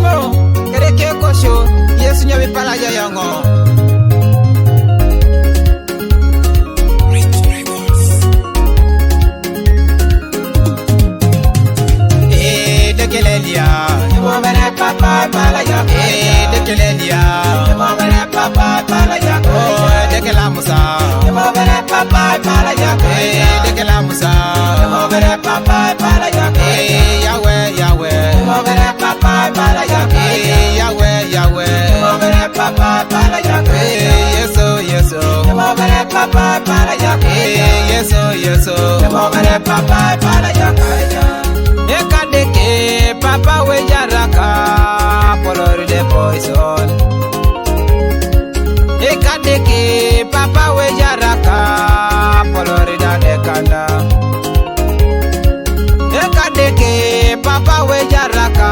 mo kere ke kosho Yesu nyabi pala ya yango Dekelelia mo bere papa pala ya dekelelia mo bere papa pala ya dekela musa mo bere papa pala ya dekela musa mo bere papa pala ya Yahweh mo bere papa pala ya Yahweh mo bere papa pala ya Yesu mo bere papa pala ya Yesu mo bere papa pala ya Ekadeke papa we jaraka polori de poison Ekadeke papa we jaraka polori da dekanda Ekadeke papa we jaraka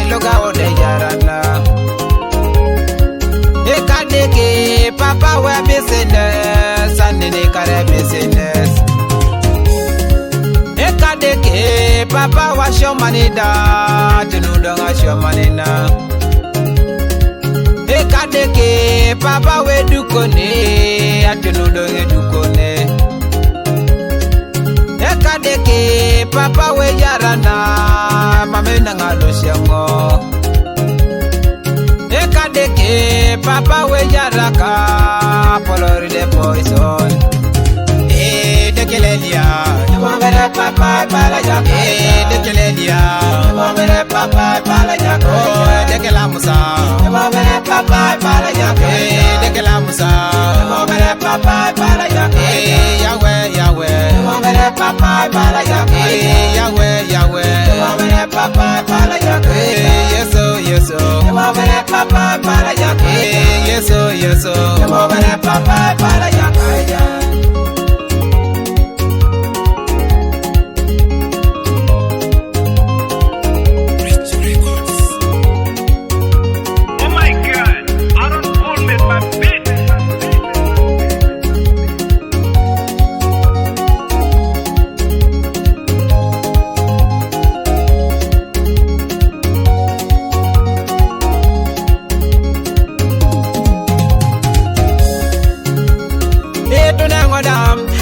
iloga ode jarana Ekadeke papa we business anene kare business Ekadeke papa wa shomanida tunudonga shomanina Ekadeke papa we dukone atunudonga dukone Ekadeke papa we yarana mamena ngalosyango Ekadeke papa we yaraka polori de poison Dekelelia mo bere papa pala ya dekelelia mo bere papa pala ya dekela musa mo bere papa pala ya dekela musa mo bere papa pala ya Yahweh mo bere papa pala ya Yahweh mo bere papa pala ya Yesu mo bere papa pala ya Yesu mo bere papa pala ya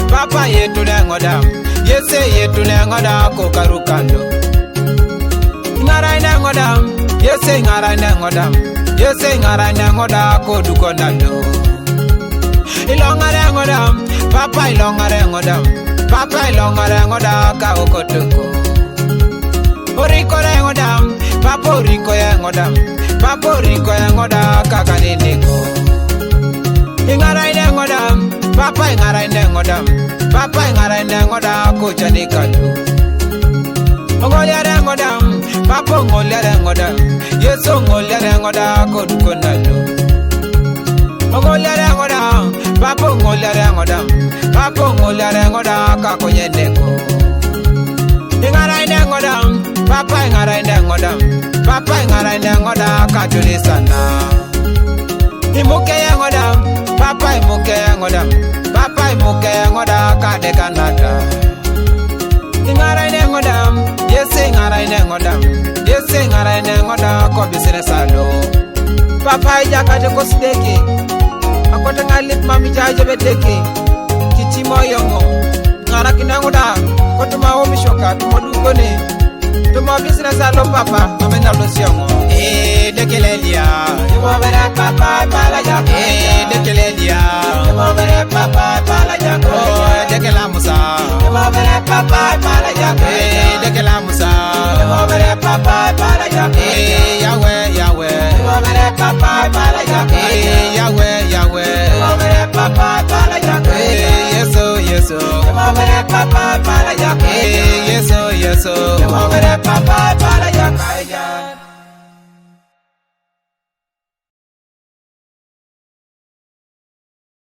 Papa yetu nengodam Yese yetu nengoda ko karukando Ngarai nengodam Yese ngarai nengodam Yese ngarai nengoda ko dukonando Ilonga nengodam Papa ilonga nengodam Papa ilonga nengoda ka okotuko Oriko nengodam Papa oriko nengodam Papa oriko nengoda ka kaniniko Ngarai nengodam Papa ngarai nengodam Papa ngarai nengoda ko chanikalo Ngolia nengodam Papa ngolia nengodam Yesu ngolia nengoda ko dukonalo Ngolia nengodam Papa ngolia nengodam Papa ngolia nengoda ka ko yendeko Ngarai nengodam Papa ngarai nengodam Papa ngarai nengoda ka tulisana Imuke yengodam Papa imuke yengodam Papa imuke yengoda kade kanada Ingarai nengodam Yese ngarai nengodam Yese ngarai nengoda ko business alo Papa ija kade ko sideke Akota ngalit mami jaje bedeke Kichimo yongo Ngara kinangoda Ko tuma ho mishoka tuma dukone Tuma business alo papa amena lo siongo Dekelelia mo bere papa pala ya dekelelia mo bere papa pala ya dekela musa mo bere papa pala ya dekela musa mo bere papa pala ya Yahweh mo bere papa pala ya Yahweh mo bere papa pala ya Yesu mo bere papa pala ya Yesu mo bere papa